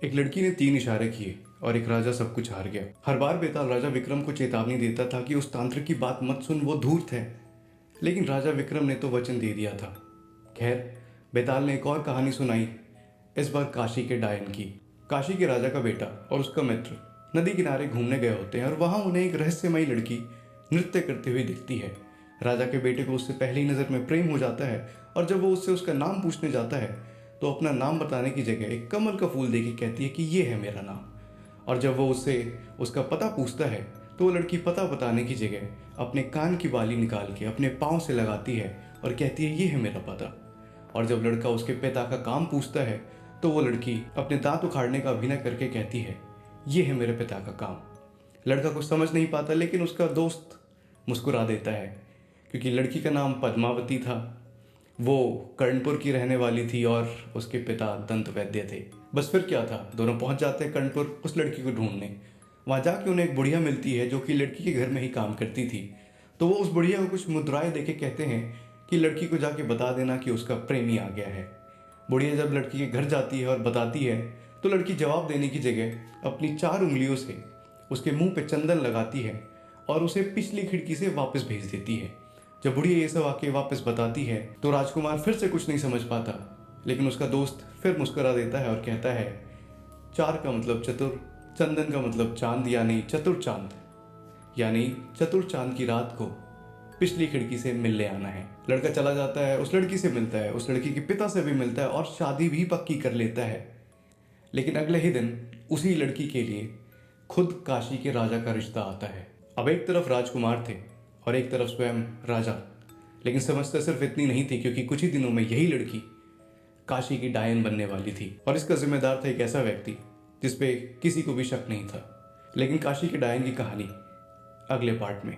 एक लड़की ने 3 इशारे किए और एक राजा सब कुछ हार गया। हर बार बेताल राजा विक्रम को चेतावनी देता था कि उस तांत्रिक की बात मत सुन, वो धूर्त है। लेकिन राजा विक्रम ने तो वचन दे दिया था। खैर, बेताल ने एक और कहानी सुनाई, इस बार काशी के डायन की। काशी के राजा का बेटा और उसका मित्र नदी किनारे घूमने गए होते हैं और वहां उन्हें एक रहस्यमयी लड़की नृत्य करते हुए दिखती है। राजा के बेटे को उससे पहली नज़र में प्रेम हो जाता है और जब वो उससे उसका नाम पूछने जाता है तो अपना नाम बताने की जगह एक कमल का फूल देके कहती है कि ये है मेरा नाम। और जब वो उससे उसका पता पूछता है तो वो लड़की पता बताने की जगह अपने कान की बाली निकाल के अपने पाँव से लगाती है और कहती है ये है मेरा पता। और जब लड़का उसके पिता का काम पूछता है तो वो लड़की अपने दांत उखाड़ने का अभिनय करके कहती है ये है मेरे पिता का काम। लड़का कुछ समझ नहीं पाता लेकिन उसका दोस्त मुस्कुरा देता है क्योंकि लड़की का नाम पद्मावती था। वो कर्णपुर की रहने वाली थी और उसके पिता दंत वैद्य थे। बस फिर क्या था, दोनों पहुंच जाते हैं कर्णपुर उस लड़की को ढूंढने। वहां जाके उन्हें एक बुढ़िया मिलती है जो कि लड़की के घर में ही काम करती थी। तो वो उस बुढ़िया को कुछ मुद्राएं देके कहते हैं कि लड़की को जाके बता देना कि उसका प्रेमी आ गया है। बुढ़िया जब लड़की के घर जाती है और बताती है तो लड़की जवाब देने की जगह अपनी 4 उंगलियों से उसके मुंह पे चंदन लगाती है और उसे पिछली खिड़की से वापस भेज देती है। जब बुढ़िया ये सब आके वापस बताती है तो राजकुमार फिर से कुछ नहीं समझ पाता, लेकिन उसका दोस्त फिर मुस्कुरा देता है और कहता है 4 का मतलब चतुर, चंदन का मतलब चांद, यानी चतुर चांद, यानी चतुर चांद की रात को पिछली खिड़की से मिलने आना है। लड़का चला जाता है, उस लड़की से मिलता है, उस लड़की के पिता से भी मिलता है और शादी भी पक्की कर लेता है। लेकिन अगले ही दिन उसी लड़की के लिए खुद काशी के राजा का रिश्ता आता है। अब एक तरफ राजकुमार थे और एक तरफ स्वयं राजा, लेकिन समस्या सिर्फ इतनी नहीं थी क्योंकि कुछ ही दिनों में यही लड़की काशी की डायन बनने वाली थी और इसका जिम्मेदार था एक ऐसा व्यक्ति जिसपे किसी को भी शक नहीं था। लेकिन काशी के डायन की कहानी अगले पार्ट में।